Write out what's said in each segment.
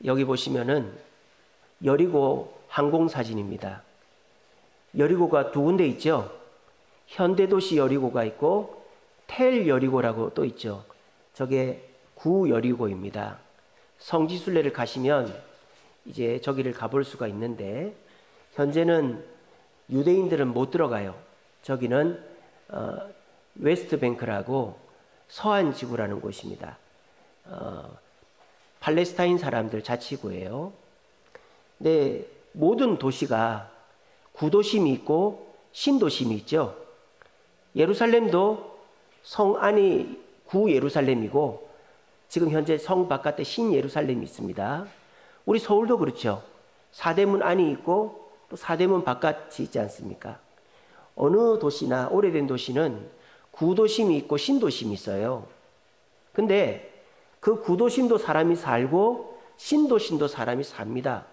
여기 보시면은 여리고 항공사진입니다. 여리고가 두 군데 있죠. 현대도시 여리고가 있고 텔 여리고라고 또 있죠. 저게 구 여리고입니다. 성지순례를 가시면 이제 저기를 가볼 수가 있는데, 현재는 유대인들은 못 들어가요. 저기는 웨스트뱅크라고 서한 지구라는 곳입니다. 팔레스타인 사람들 자치구예요. 근데 모든 도시가 구도심이 있고 신도심이 있죠. 예루살렘도 성 안이 구 예루살렘이고 지금 현재 성 바깥에 신 예루살렘이 있습니다. 우리 서울도 그렇죠. 사대문 안이 있고 또 사대문 바깥이 있지 않습니까? 어느 도시나 오래된 도시는 구도심이 있고 신도심이 있어요. 근데 그 구도심도 사람이 살고 신도심도 사람이 삽니다.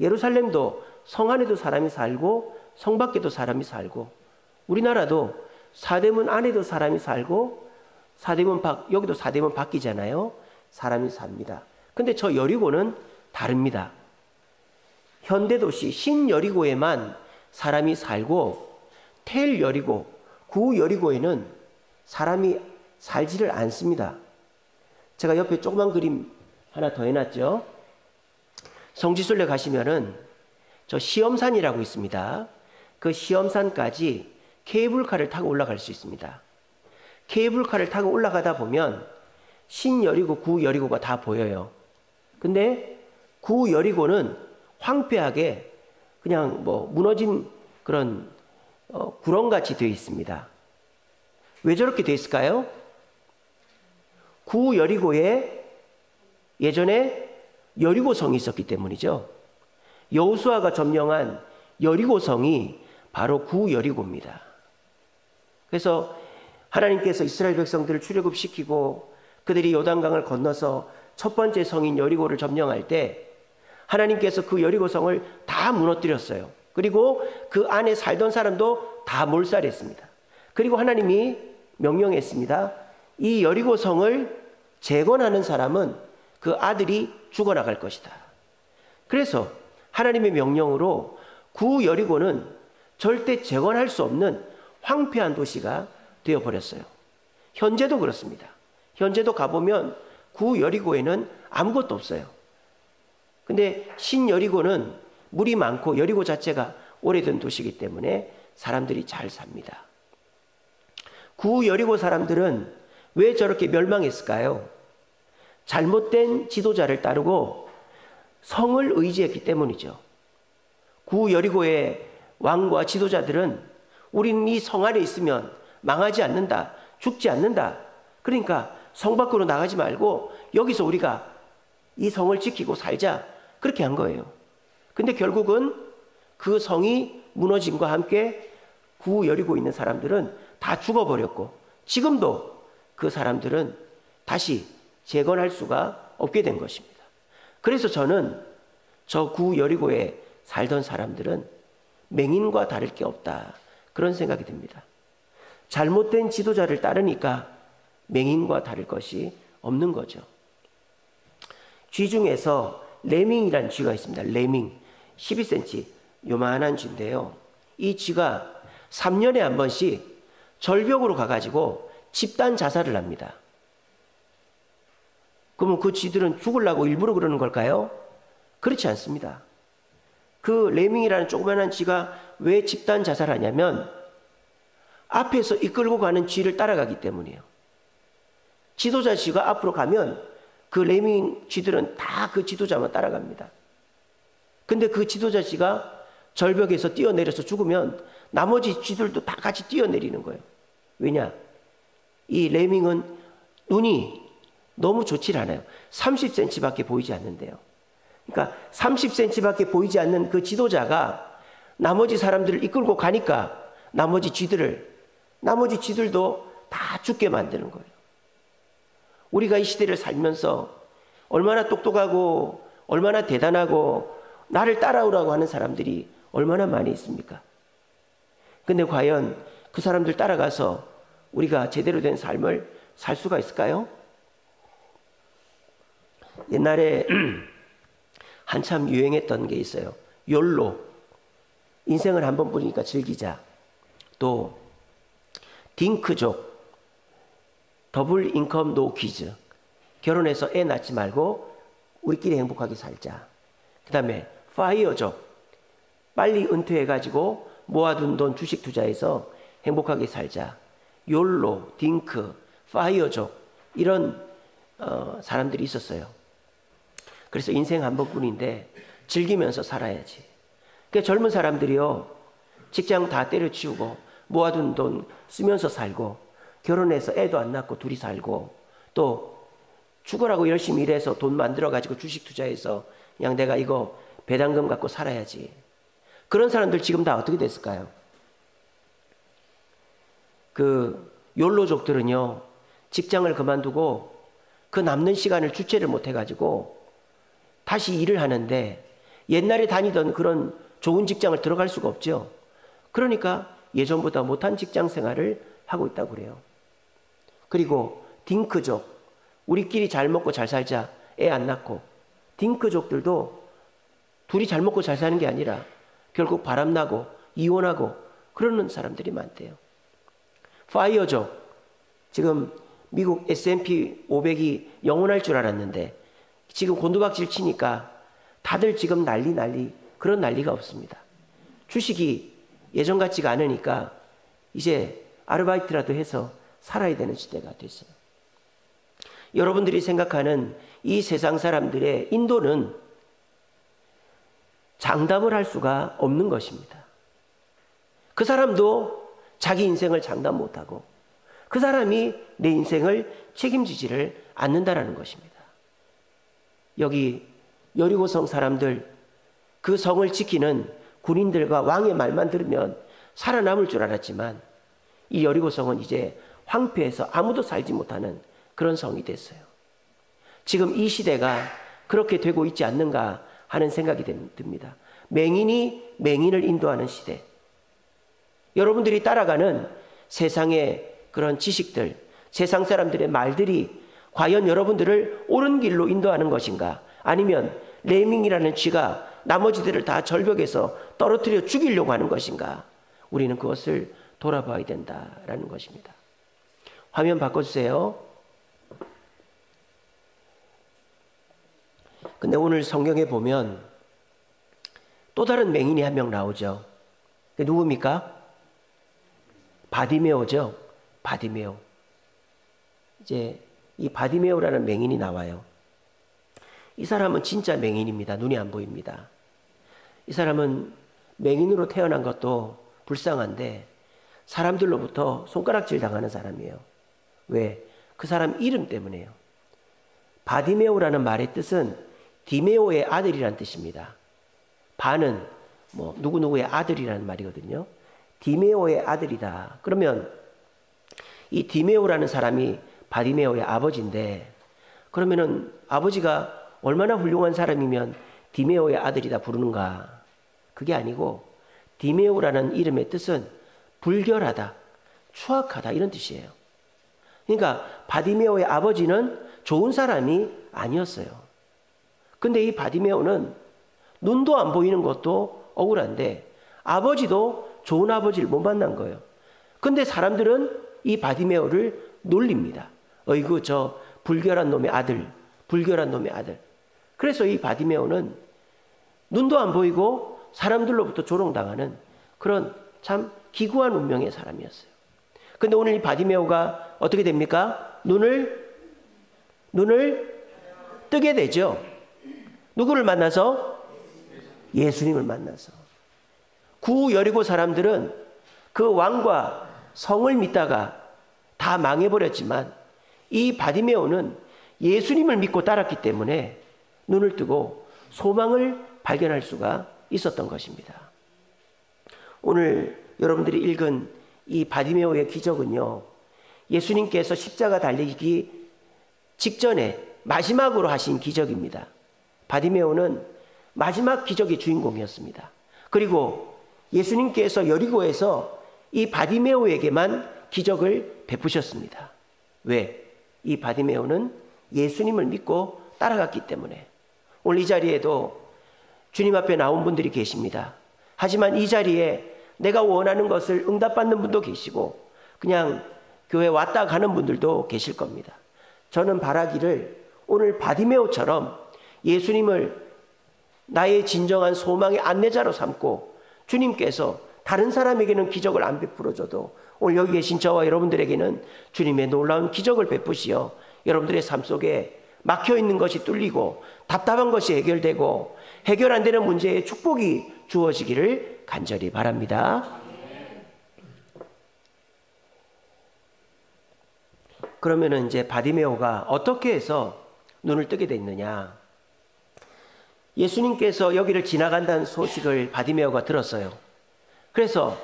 예루살렘도 성 안에도 사람이 살고 성 밖에도 사람이 살고, 우리나라도 사대문 안에도 사람이 살고 사대문 밖, 여기도 사대문 밖이잖아요. 사람이 삽니다. 근데 저 여리고는 다릅니다. 현대도시 신여리고에만 사람이 살고 텔 여리고, 구 여리고에는 사람이 살지를 않습니다. 제가 옆에 조그만 그림 하나 더 해놨죠. 성지순례 가시면은 저 시험산이라고 있습니다. 그 시험산까지 케이블카를 타고 올라갈 수 있습니다. 케이블카를 타고 올라가다 보면 신여리고 구여리고가 다 보여요. 근데 구여리고는 황폐하게 그냥 뭐 무너진 그런 구렁같이 되어 있습니다. 왜 저렇게 되어 있을까요? 구여리고에 예전에 여리고성이 있었기 때문이죠. 여호수아가 점령한 여리고성이 바로 구여리고입니다. 그래서 하나님께서 이스라엘 백성들을 출애굽시키고 그들이 요단강을 건너서 첫 번째 성인 여리고를 점령할 때 하나님께서 그 여리고성을 다 무너뜨렸어요. 그리고 그 안에 살던 사람도 다 몰살했습니다. 그리고 하나님이 명령했습니다. 이 여리고성을 재건하는 사람은 그 아들이 죽어나갈 것이다. 그래서 하나님의 명령으로 구여리고는 절대 재건할 수 없는 황폐한 도시가 되어버렸어요. 현재도 그렇습니다. 현재도 가보면 구여리고에는 아무것도 없어요. 근데 신여리고는 물이 많고 여리고 자체가 오래된 도시이기 때문에 사람들이 잘 삽니다. 구여리고 사람들은 왜 저렇게 멸망했을까요? 잘못된 지도자를 따르고 성을 의지했기 때문이죠. 구여리고의 왕과 지도자들은 우리는 이 성 안에 있으면 망하지 않는다, 죽지 않는다. 그러니까 성 밖으로 나가지 말고 여기서 우리가 이 성을 지키고 살자, 그렇게 한 거예요. 근데 결국은 그 성이 무너짐과 함께 구여리고 있는 사람들은 다 죽어버렸고 지금도 그 사람들은 다시 재건할 수가 없게 된 것입니다. 그래서 저는 저 구여리고에 살던 사람들은 맹인과 다를 게 없다, 그런 생각이 듭니다. 잘못된 지도자를 따르니까 맹인과 다를 것이 없는 거죠. 쥐 중에서 레밍이라는 쥐가 있습니다. 레밍, 12cm 요만한 쥐인데요. 이 쥐가 3년에 한 번씩 절벽으로 가가지고 집단 자살을 합니다. 그러면 그 쥐들은 죽으려고 일부러 그러는 걸까요? 그렇지 않습니다. 그 레밍이라는 조그만한 쥐가 왜 집단 자살하냐면 앞에서 이끌고 가는 쥐를 따라가기 때문이에요. 지도자 쥐가 앞으로 가면 그 레밍 쥐들은 다 그 지도자만 따라갑니다. 근데 그 지도자 쥐가 절벽에서 뛰어내려서 죽으면 나머지 쥐들도 다 같이 뛰어내리는 거예요. 왜냐? 이 레밍은 눈이 너무 좋지 않아요. 30cm밖에 보이지 않는데요. 그러니까 30cm밖에 보이지 않는 그 지도자가 나머지 사람들을 이끌고 가니까 나머지 쥐들도 다 죽게 만드는 거예요. 우리가 이 시대를 살면서 얼마나 똑똑하고 얼마나 대단하고 나를 따라오라고 하는 사람들이 얼마나 많이 있습니까? 근데 과연 그 사람들 따라가서 우리가 제대로 된 삶을 살 수가 있을까요? 옛날에 한참 유행했던 게 있어요. 욜로. 인생을 한 번뿐이니까 즐기자. 또 딩크족. 더블 인컴 노 키즈. 결혼해서 애 낳지 말고 우리끼리 행복하게 살자. 그 다음에 파이어족. 빨리 은퇴해가지고 모아둔 돈 주식 투자해서 행복하게 살자. 욜로, 딩크, 파이어족. 이런 사람들이 있었어요. 그래서 인생 한 번뿐인데 즐기면서 살아야지. 그러니까 젊은 사람들이요, 직장 다 때려치우고 모아둔 돈 쓰면서 살고 결혼해서 애도 안 낳고 둘이 살고 또 죽으라고 열심히 일해서 돈 만들어가지고 주식 투자해서 그냥 내가 이거 배당금 갖고 살아야지. 그런 사람들 지금 다 어떻게 됐을까요? 그 욜로족들은요, 직장을 그만두고 그 남는 시간을 주체를 못해가지고 다시 일을 하는데 옛날에 다니던 그런 좋은 직장을 들어갈 수가 없죠. 그러니까 예전보다 못한 직장 생활을 하고 있다고 그래요. 그리고 딩크족, 우리끼리 잘 먹고 잘 살자, 애 안 낳고. 딩크족들도 둘이 잘 먹고 잘 사는 게 아니라 결국 바람나고 이혼하고 그러는 사람들이 많대요. 파이어족, 지금 미국 S&P 500이 영원할 줄 알았는데 지금 곤두박질 치니까 다들 지금 난리 그런 난리가 없습니다. 주식이 예전 같지가 않으니까 이제 아르바이트라도 해서 살아야 되는 시대가 됐어요. 여러분들이 생각하는 이 세상 사람들의 인도는 장담을 할 수가 없는 것입니다. 그 사람도 자기 인생을 장담 못하고 그 사람이 내 인생을 책임지지를 않는다라는 것입니다. 여기 여리고성 사람들, 그 성을 지키는 군인들과 왕의 말만 들으면 살아남을 줄 알았지만 이 여리고성은 이제 황폐해서 아무도 살지 못하는 그런 성이 됐어요. 지금 이 시대가 그렇게 되고 있지 않는가 하는 생각이 듭니다. 맹인이 맹인을 인도하는 시대. 여러분들이 따라가는 세상의 그런 지식들, 세상 사람들의 말들이 과연 여러분들을 옳은 길로 인도하는 것인가? 아니면 레밍이라는 쥐가 나머지들을 다 절벽에서 떨어뜨려 죽이려고 하는 것인가? 우리는 그것을 돌아봐야 된다라는 것입니다. 화면 바꿔주세요. 근데 오늘 성경에 보면 또 다른 맹인이 한 명 나오죠. 누굽니까? 바디메오죠. 바디메오. 이제 이 바디메오라는 맹인이 나와요. 이 사람은 진짜 맹인입니다. 눈이 안 보입니다. 이 사람은 맹인으로 태어난 것도 불쌍한데 사람들로부터 손가락질 당하는 사람이에요. 왜? 그 사람 이름 때문에요. 바디메오라는 말의 뜻은 디메오의 아들이라는 뜻입니다. 바는 뭐 누구누구의 아들이라는 말이거든요. 디메오의 아들이다. 그러면 이 디메오라는 사람이 바디메오의 아버지인데 그러면은 아버지가 얼마나 훌륭한 사람이면 디메오의 아들이다 부르는가? 그게 아니고 디메오라는 이름의 뜻은 불결하다, 추악하다 이런 뜻이에요. 그러니까 바디메오의 아버지는 좋은 사람이 아니었어요. 근데 이 바디메오는 눈도 안 보이는 것도 억울한데 아버지도 좋은 아버지를 못 만난 거예요. 근데 사람들은 이 바디메오를 놀립니다. 어이구 저 불결한 놈의 아들, 불결한 놈의 아들. 그래서 이 바디메오는 눈도 안 보이고 사람들로부터 조롱당하는 그런 참 기구한 운명의 사람이었어요. 근데 오늘 이 바디메오가 어떻게 됩니까? 눈을 뜨게 되죠. 누구를 만나서? 예수님을 만나서. 구 여리고 사람들은 그 왕과 성을 믿다가 다 망해버렸지만 이 바디메오는 예수님을 믿고 따랐기 때문에 눈을 뜨고 소망을 발견할 수가 있었던 것입니다. 오늘 여러분들이 읽은 이 바디메오의 기적은요, 예수님께서 십자가 달리기 직전에 마지막으로 하신 기적입니다. 바디메오는 마지막 기적의 주인공이었습니다. 그리고 예수님께서 여리고에서 이 바디메오에게만 기적을 베푸셨습니다. 왜? 이 바디메오는 예수님을 믿고 따라갔기 때문에. 오늘 이 자리에도 주님 앞에 나온 분들이 계십니다. 하지만 이 자리에 내가 원하는 것을 응답받는 분도 계시고 그냥 교회 왔다 가는 분들도 계실 겁니다. 저는 바라기를 오늘 바디메오처럼 예수님을 나의 진정한 소망의 안내자로 삼고 주님께서 다른 사람에게는 기적을 안 베풀어줘도 오늘 여기 계신 저와 여러분들에게는 주님의 놀라운 기적을 베푸시어 여러분들의 삶 속에 막혀있는 것이 뚫리고 답답한 것이 해결되고 해결 안 되는 문제에 축복이 주어지기를 간절히 바랍니다. 그러면은 이제 바디메오가 어떻게 해서 눈을 뜨게 됐느냐? 예수님께서 여기를 지나간다는 소식을 바디메오가 들었어요. 그래서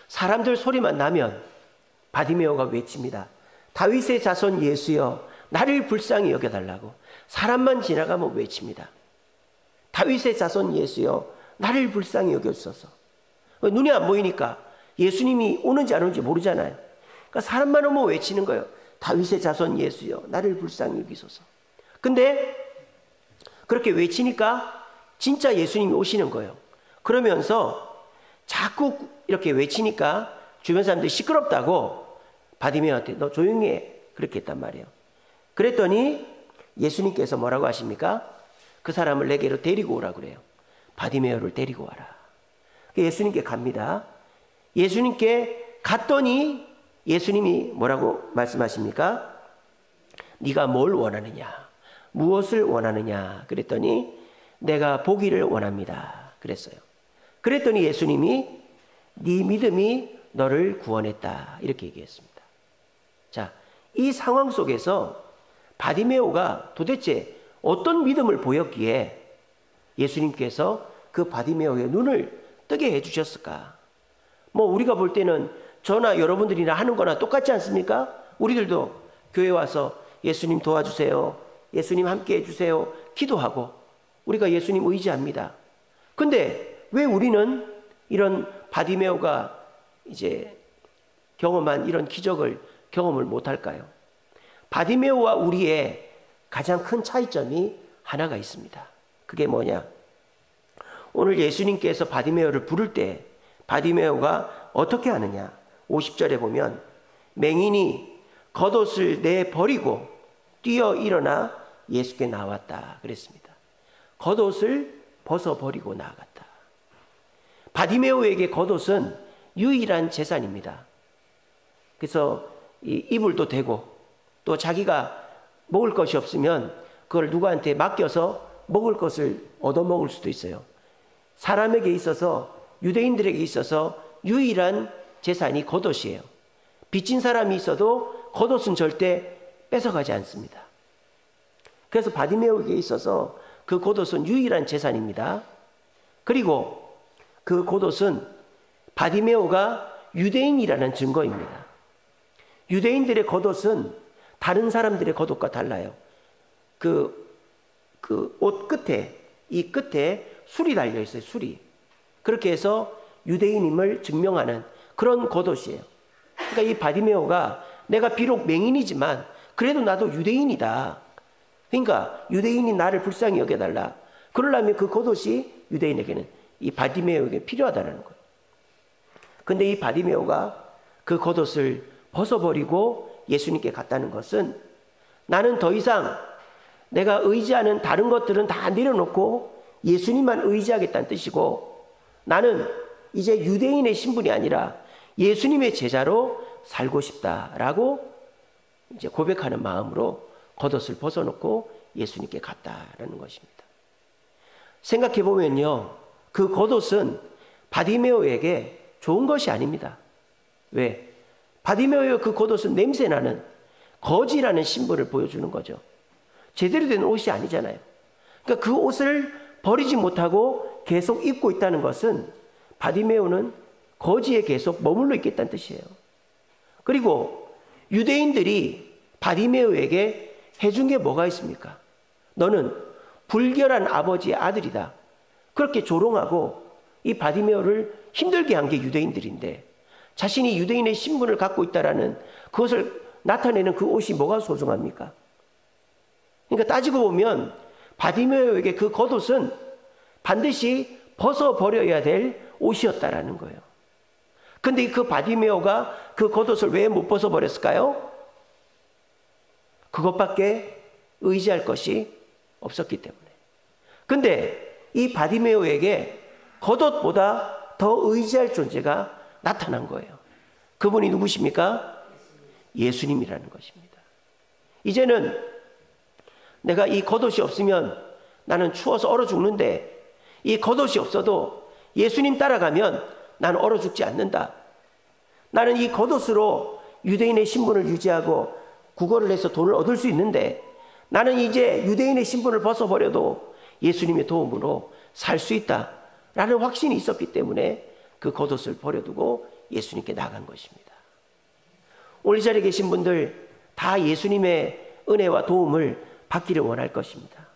사람들 소리만 나면 바디메오가 외칩니다. 다윗의 자손 예수여 나를 불쌍히 여겨달라고. 사람만 지나가면 외칩니다. 다윗의 자손 예수여 나를 불쌍히 여겨주소서. 눈이 안 보이니까 예수님이 오는지 안 오는지 모르잖아요. 그러니까 사람만 오면 외치는 거예요. 다윗의 자손 예수여 나를 불쌍히 여기소서. 근데 그렇게 외치니까 진짜 예수님이 오시는 거예요. 그러면서 자꾸 이렇게 외치니까 주변 사람들이 시끄럽다고 바디메오한테 너 조용히 해 그렇게 했단 말이에요. 그랬더니 예수님께서 뭐라고 하십니까? 그 사람을 내게로 데리고 오라 그래요. 바디메오를 데리고 와라. 예수님께 갑니다. 예수님께 갔더니 예수님이 뭐라고 말씀하십니까? 네가 뭘 원하느냐? 무엇을 원하느냐? 그랬더니 내가 보기를 원합니다. 그랬어요. 그랬더니 예수님이 네 믿음이 너를 구원했다. 이렇게 얘기했습니다. 자, 이 상황 속에서 바디메오가 도대체 어떤 믿음을 보였기에 예수님께서 그 바디메오의 눈을 뜨게 해주셨을까? 뭐 우리가 볼 때는 저나 여러분들이나 하는 거나 똑같지 않습니까? 우리들도 교회 와서 예수님 도와주세요. 예수님 함께 해주세요. 기도하고 우리가 예수님 의지합니다. 근데 왜 우리는 이런 바디메오가 이제 경험한 이런 기적을 경험을 못할까요? 바디메오와 우리의 가장 큰 차이점이 하나가 있습니다. 그게 뭐냐? 오늘 예수님께서 바디메오를 부를 때 바디메오가 어떻게 하느냐? 50절에 보면 맹인이 겉옷을 내버리고 뛰어 일어나 예수께 나왔다 그랬습니다. 겉옷을 벗어버리고 나아갔다. 바디메오에게 겉옷은 유일한 재산입니다. 그래서 이 이불도 되고 또 자기가 먹을 것이 없으면 그걸 누구한테 맡겨서 먹을 것을 얻어먹을 수도 있어요. 사람에게 있어서 유대인들에게 있어서 유일한 재산이 겉옷이에요. 빚진 사람이 있어도 겉옷은 절대 뺏어가지 않습니다. 그래서 바디메오에게 있어서 그 겉옷은 유일한 재산입니다. 그리고 그 겉옷은 바디메오가 유대인이라는 증거입니다. 유대인들의 겉옷은 다른 사람들의 겉옷과 달라요. 그 옷 끝에, 이 끝에 술이 달려 있어요. 술이. 그렇게 해서 유대인임을 증명하는 그런 겉옷이에요. 그러니까 이 바디메오가 내가 비록 맹인이지만 그래도 나도 유대인이다. 그러니까 유대인이 나를 불쌍히 여겨달라. 그러려면 그 겉옷이 유대인에게는 이 바디메오에게 필요하다는 거예요. 근데 이 바디메오가 그 겉옷을 벗어버리고 예수님께 갔다는 것은 나는 더 이상 내가 의지하는 다른 것들은 다 내려놓고 예수님만 의지하겠다는 뜻이고 나는 이제 유대인의 신분이 아니라 예수님의 제자로 살고 싶다라고 이제 고백하는 마음으로 겉옷을 벗어놓고 예수님께 갔다라는 것입니다. 생각해 보면요, 그 겉옷은 바디메오에게 좋은 것이 아닙니다. 왜? 바디메오의 그 겉옷은 냄새나는 거지라는 신분을 보여주는 거죠. 제대로 된 옷이 아니잖아요. 그러니까 그 옷을 버리지 못하고 계속 입고 있다는 것은 바디메오는 거지에 계속 머물러 있겠다는 뜻이에요. 그리고 유대인들이 바디메오에게 해준 게 뭐가 있습니까? 너는 불결한 아버지의 아들이다. 그렇게 조롱하고 이 바디메오를 힘들게 한 게 유대인들인데 자신이 유대인의 신분을 갖고 있다라는 그것을 나타내는 그 옷이 뭐가 소중합니까? 그러니까 따지고 보면 바디메오에게 그 겉옷은 반드시 벗어버려야 될 옷이었다라는 거예요. 근데 그 바디메오가 그 겉옷을 왜 못 벗어버렸을까요? 그것밖에 의지할 것이 없었기 때문에. 근데 이 바디메오에게 겉옷보다 더 의지할 존재가 나타난 거예요. 그분이 누구십니까? 예수님이라는 것입니다. 이제는 내가 이 겉옷이 없으면 나는 추워서 얼어 죽는데, 이 겉옷이 없어도 예수님 따라가면 나는 얼어 죽지 않는다. 나는 이 겉옷으로 유대인의 신분을 유지하고 구걸을 해서 돈을 얻을 수 있는데, 나는 이제 유대인의 신분을 벗어버려도 예수님의 도움으로 살 수 있다 라는 확신이 있었기 때문에 그 겉옷을 버려두고 예수님께 나간 것입니다. 오늘 이 자리에 계신 분들 다 예수님의 은혜와 도움을 받기를 원할 것입니다.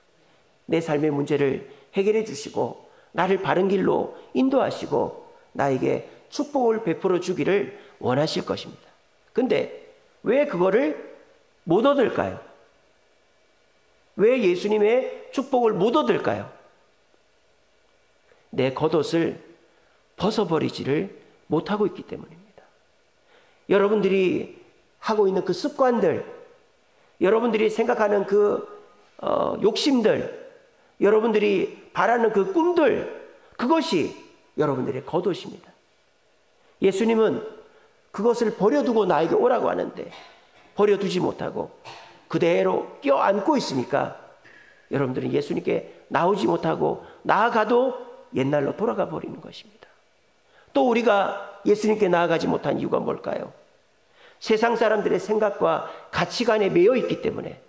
내 삶의 문제를 해결해 주시고 나를 바른 길로 인도하시고 나에게 축복을 베풀어 주기를 원하실 것입니다. 근데 왜 그거를 못 얻을까요? 왜 예수님의 축복을 못 얻을까요? 내 겉옷을 벗어버리지를 못하고 있기 때문입니다. 여러분들이 하고 있는 그 습관들, 여러분들이 생각하는 그 욕심들, 여러분들이 바라는 그 꿈들, 그것이 여러분들의 겉옷입니다. 예수님은 그것을 버려두고 나에게 오라고 하는데 버려두지 못하고 그대로 껴안고 있으니까 여러분들은 예수님께 나오지 못하고 나아가도 옛날로 돌아가 버리는 것입니다. 또 우리가 예수님께 나아가지 못한 이유가 뭘까요? 세상 사람들의 생각과 가치관에 매여 있기 때문에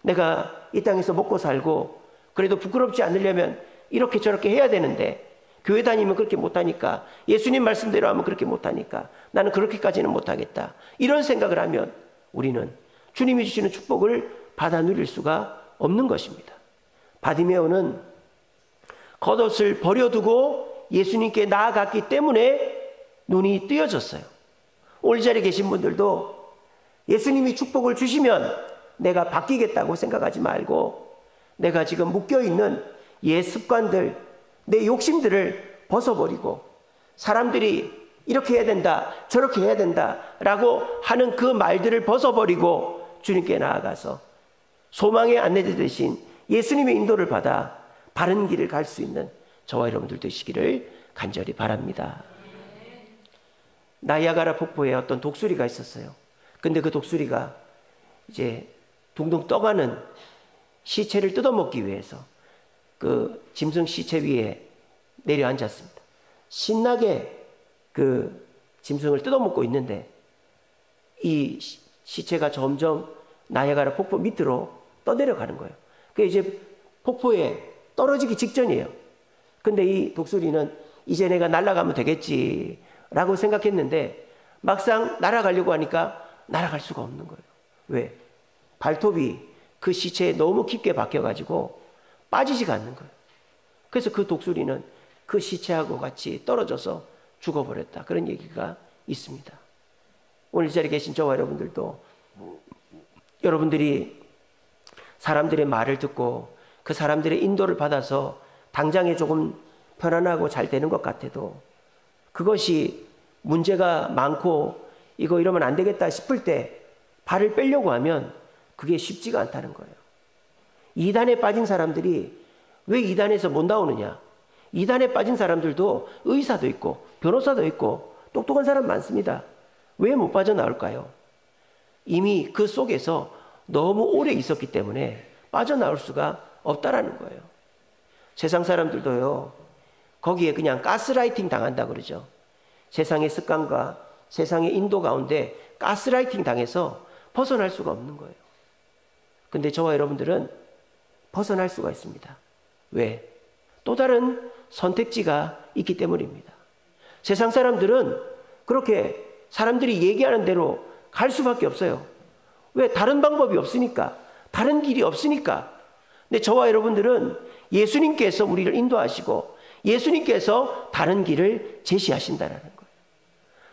내가 이 땅에서 먹고 살고 그래도 부끄럽지 않으려면 이렇게 저렇게 해야 되는데 교회 다니면 그렇게 못하니까, 예수님 말씀대로 하면 그렇게 못하니까 나는 그렇게까지는 못하겠다, 이런 생각을 하면 우리는 주님이 주시는 축복을 받아 누릴 수가 없는 것입니다. 바디메오는 겉옷을 버려두고 예수님께 나아갔기 때문에 눈이 뜨여졌어요. 오늘 이 자리에 계신 분들도 예수님이 축복을 주시면 내가 바뀌겠다고 생각하지 말고 내가 지금 묶여있는 옛 습관들, 내 욕심들을 벗어버리고 사람들이 이렇게 해야 된다, 저렇게 해야 된다 라고 하는 그 말들을 벗어버리고 주님께 나아가서 소망의 안내자 되신 예수님의 인도를 받아 바른 길을 갈 수 있는 저와 여러분들 되시기를 간절히 바랍니다. 나이아가라 폭포에 어떤 독수리가 있었어요. 근데 그 독수리가 이제 둥둥 떠가는 시체를 뜯어먹기 위해서 그 짐승 시체 위에 내려앉았습니다. 신나게 그 짐승을 뜯어먹고 있는데 이 시체가 점점 나이아가라 폭포 밑으로 떠내려가는 거예요. 그 이제 폭포에 떨어지기 직전이에요. 근데 이 독수리는 이제 내가 날아가면 되겠지라고 생각했는데 막상 날아가려고 하니까 날아갈 수가 없는 거예요. 왜? 발톱이 그 시체에 너무 깊게 박혀가지고 빠지지가 않는 거예요. 그래서 그 독수리는 그 시체하고 같이 떨어져서 죽어버렸다, 그런 얘기가 있습니다. 오늘 이 자리에 계신 저와 여러분들도 여러분들이 사람들의 말을 듣고 그 사람들의 인도를 받아서 당장에 조금 편안하고 잘 되는 것 같아도 그것이 문제가 많고 이거 이러면 안 되겠다 싶을 때 발을 빼려고 하면 그게 쉽지가 않다는 거예요. 이단에 빠진 사람들이 왜 이단에서 못 나오느냐? 이단에 빠진 사람들도 의사도 있고 변호사도 있고 똑똑한 사람 많습니다. 왜 못 빠져나올까요? 이미 그 속에서 너무 오래 있었기 때문에 빠져나올 수가 없다라는 거예요. 세상 사람들도요, 거기에 그냥 가스라이팅 당한다 그러죠. 세상의 습관과 세상의 인도 가운데 가스라이팅 당해서 벗어날 수가 없는 거예요. 근데 저와 여러분들은 벗어날 수가 있습니다. 왜? 또 다른 선택지가 있기 때문입니다. 세상 사람들은 그렇게 사람들이 얘기하는 대로 갈 수밖에 없어요. 왜? 다른 방법이 없으니까, 다른 길이 없으니까. 근데 저와 여러분들은 예수님께서 우리를 인도하시고 예수님께서 다른 길을 제시하신다는 거예요.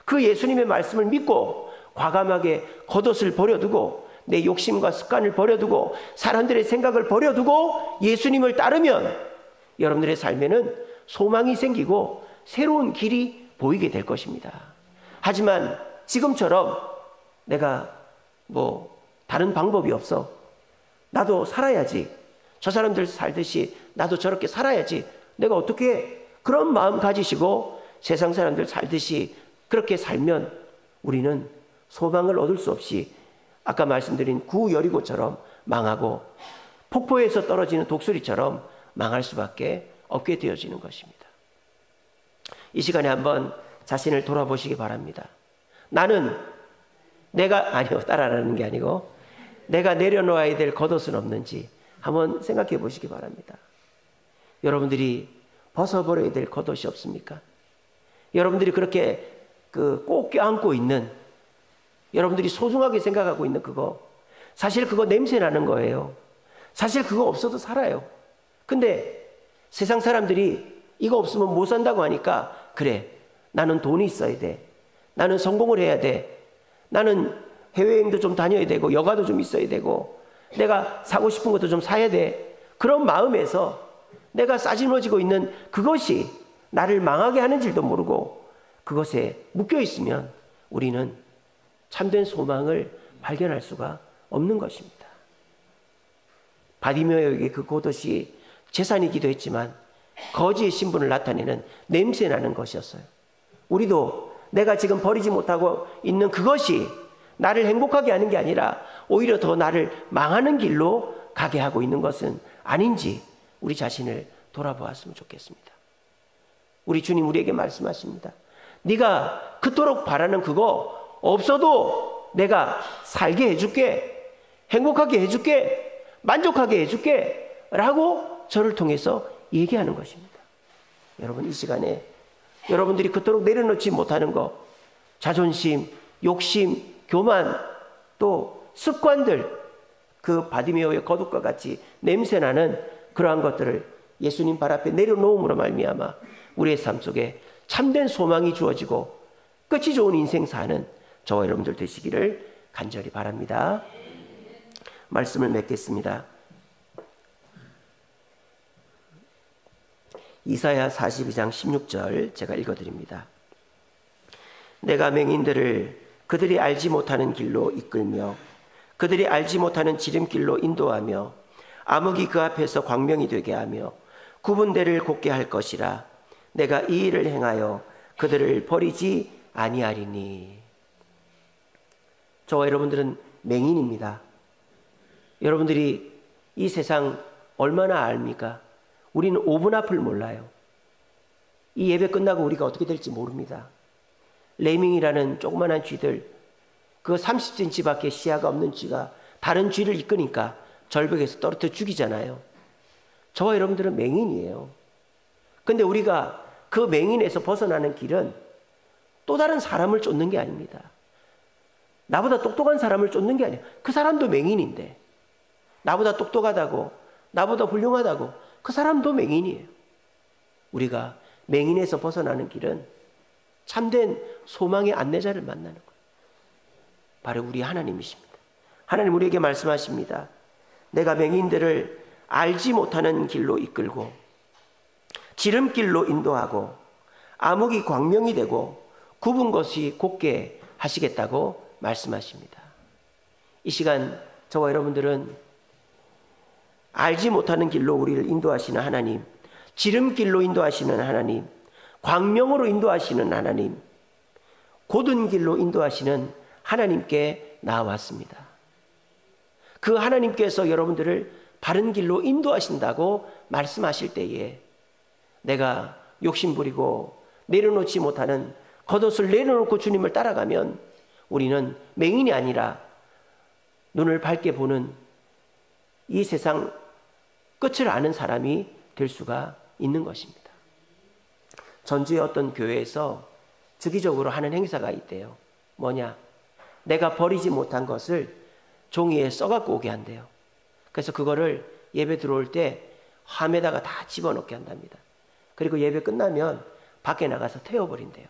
그 예수님의 말씀을 믿고 과감하게 겉옷을 버려두고 내 욕심과 습관을 버려두고 사람들의 생각을 버려두고 예수님을 따르면 여러분들의 삶에는 소망이 생기고 새로운 길이 보이게 될 것입니다. 하지만 지금처럼 내가 다른 방법이 없어, 나도 살아야지, 저 사람들 살듯이 나도 저렇게 살아야지, 내가 어떻게 그런 마음 가지시고 세상 사람들 살듯이 그렇게 살면 우리는 소망을 얻을 수 없이 아까 말씀드린 구 여리고처럼 망하고 폭포에서 떨어지는 독수리처럼 망할 수밖에 없게 되어지는 것입니다. 이 시간에 한번 자신을 돌아보시기 바랍니다. 나는 따라라는 게 아니고 내가 내려놓아야 될 겉옷은 없는지 한번 생각해 보시기 바랍니다. 여러분들이 벗어버려야 될 겉옷이 없습니까? 여러분들이 그렇게 꼭 껴안고 있는, 여러분들이 소중하게 생각하고 있는 그거, 사실 그거 냄새 나는 거예요. 사실 그거 없어도 살아요. 근데 세상 사람들이 이거 없으면 못 산다고 하니까, 그래, 나는 돈이 있어야 돼, 나는 성공을 해야 돼, 나는 해외여행도 좀 다녀야 되고 여가도 좀 있어야 되고 내가 사고 싶은 것도 좀 사야 돼, 그런 마음에서 내가 싸지머지고 있는 그것이 나를 망하게 하는 줄도 모르고 그것에 묶여 있으면 우리는 참된 소망을 발견할 수가 없는 것입니다. 바디메오에게 그 겉옷이 재산이기도 했지만 거지의 신분을 나타내는 냄새나는 것이었어요. 우리도 내가 지금 버리지 못하고 있는 그것이 나를 행복하게 하는 게 아니라 오히려 더 나를 망하는 길로 가게 하고 있는 것은 아닌지 우리 자신을 돌아보았으면 좋겠습니다. 우리 주님 우리에게 말씀하십니다. 네가 그토록 바라는 그거 없어도 내가 살게 해줄게, 행복하게 해줄게, 만족하게 해줄게 라고 저를 통해서 얘기하는 것입니다. 여러분, 이 시간에 여러분들이 그토록 내려놓지 못하는 것, 자존심, 욕심, 교만, 또 습관들, 그 바디메오의 겉옷과 같이 냄새나는 그러한 것들을 예수님 발 앞에 내려놓음으로 말미암아 우리의 삶 속에 참된 소망이 주어지고 끝이 좋은 인생 사는 저와 여러분들 되시기를 간절히 바랍니다. 말씀을 맺겠습니다. 이사야 42장 16절 제가 읽어드립니다. 내가 맹인들을 그들이 알지 못하는 길로 이끌며 그들이 알지 못하는 지름길로 인도하며 암흑이 그 앞에서 광명이 되게 하며 구분대를 곱게 할 것이라. 내가 이 일을 행하여 그들을 버리지 아니하리니. 저와 여러분들은 맹인입니다. 여러분들이 이 세상 얼마나 압니까? 우리는 5분 앞을 몰라요. 이 예배 끝나고 우리가 어떻게 될지 모릅니다. 레밍이라는 조그만한 쥐들, 그 30cm 밖에 시야가 없는 쥐가 다른 쥐를 이끄니까 절벽에서 떨어뜨려 죽이잖아요. 저와 여러분들은 맹인이에요. 근데 우리가 그 맹인에서 벗어나는 길은 또 다른 사람을 쫓는 게 아닙니다. 나보다 똑똑한 사람을 쫓는 게 아니에요. 그 사람도 맹인인데, 나보다 똑똑하다고, 나보다 훌륭하다고, 그 사람도 맹인이에요. 우리가 맹인에서 벗어나는 길은 참된 소망의 안내자를 만나는 거예요. 바로 우리 하나님이십니다. 하나님 우리에게 말씀하십니다. 내가 맹인들을 알지 못하는 길로 이끌고 지름길로 인도하고 암흑이 광명이 되고 굽은 것이 곱게 하시겠다고 말씀하십니다. 이 시간 저와 여러분들은 알지 못하는 길로 우리를 인도하시는 하나님, 지름길로 인도하시는 하나님, 광명으로 인도하시는 하나님, 곧은 길로 인도하시는 하나님께 나아왔습니다. 그 하나님께서 여러분들을 바른 길로 인도하신다고 말씀하실 때에 내가 욕심부리고 내려놓지 못하는 겉옷을 내려놓고 주님을 따라가면 우리는 맹인이 아니라 눈을 밝게 보는 이 세상 끝을 아는 사람이 될 수가 있는 것입니다. 전주의 어떤 교회에서 주기적으로 하는 행사가 있대요. 뭐냐? 내가 버리지 못한 것을 종이에 써갖고 오게 한대요. 그래서 그거를 예배 들어올 때 함에다가 다 집어넣게 한답니다. 그리고 예배 끝나면 밖에 나가서 태워버린대요.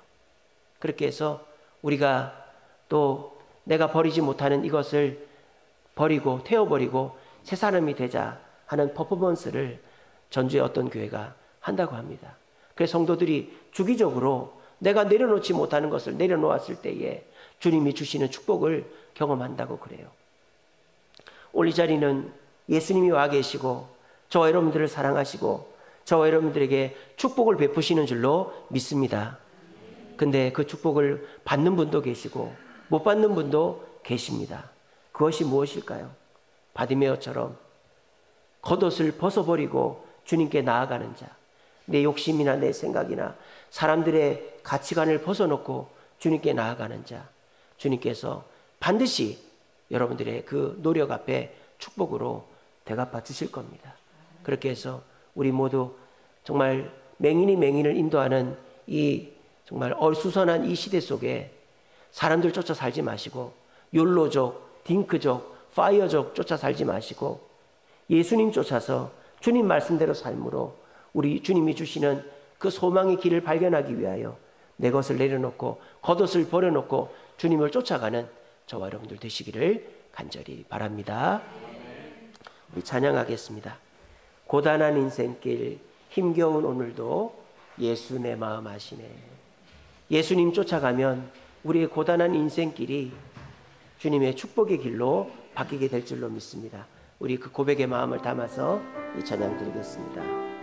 그렇게 해서 우리가 또 내가 버리지 못하는 이것을 버리고 태워버리고 새 사람이 되자 하는 퍼포먼스를 전주의 어떤 교회가 한다고 합니다. 그래서 성도들이 주기적으로 내가 내려놓지 못하는 것을 내려놓았을 때에 주님이 주시는 축복을 경험한다고 그래요. 오늘 이 자리는 예수님이 와 계시고 저와 여러분들을 사랑하시고 저와 여러분들에게 축복을 베푸시는 줄로 믿습니다. 근데 그 축복을 받는 분도 계시고 못 받는 분도 계십니다. 그것이 무엇일까요? 바디메어처럼 겉옷을 벗어버리고 주님께 나아가는 자, 내 욕심이나 내 생각이나 사람들의 가치관을 벗어놓고 주님께 나아가는 자, 주님께서 반드시 여러분들의 그 노력 앞에 축복으로 대갚아 주실 겁니다. 그렇게 해서 우리 모두 정말 맹인이 맹인을 인도하는 이 정말 어수선한 이 시대 속에 사람들 쫓아 살지 마시고 욜로족, 딩크족, 파이어족 쫓아 살지 마시고 예수님 쫓아서 주님 말씀대로 삶으로 우리 주님이 주시는 그 소망의 길을 발견하기 위하여 내 것을 내려놓고 겉옷을 버려놓고 주님을 쫓아가는 저와 여러분들 되시기를 간절히 바랍니다. 우리 찬양하겠습니다. 고단한 인생길 힘겨운 오늘도 예수 내 마음 아시네. 예수님 쫓아가면 우리의 고단한 인생길이 주님의 축복의 길로 바뀌게 될 줄로 믿습니다. 우리 그 고백의 마음을 담아서 이 찬양 드리겠습니다.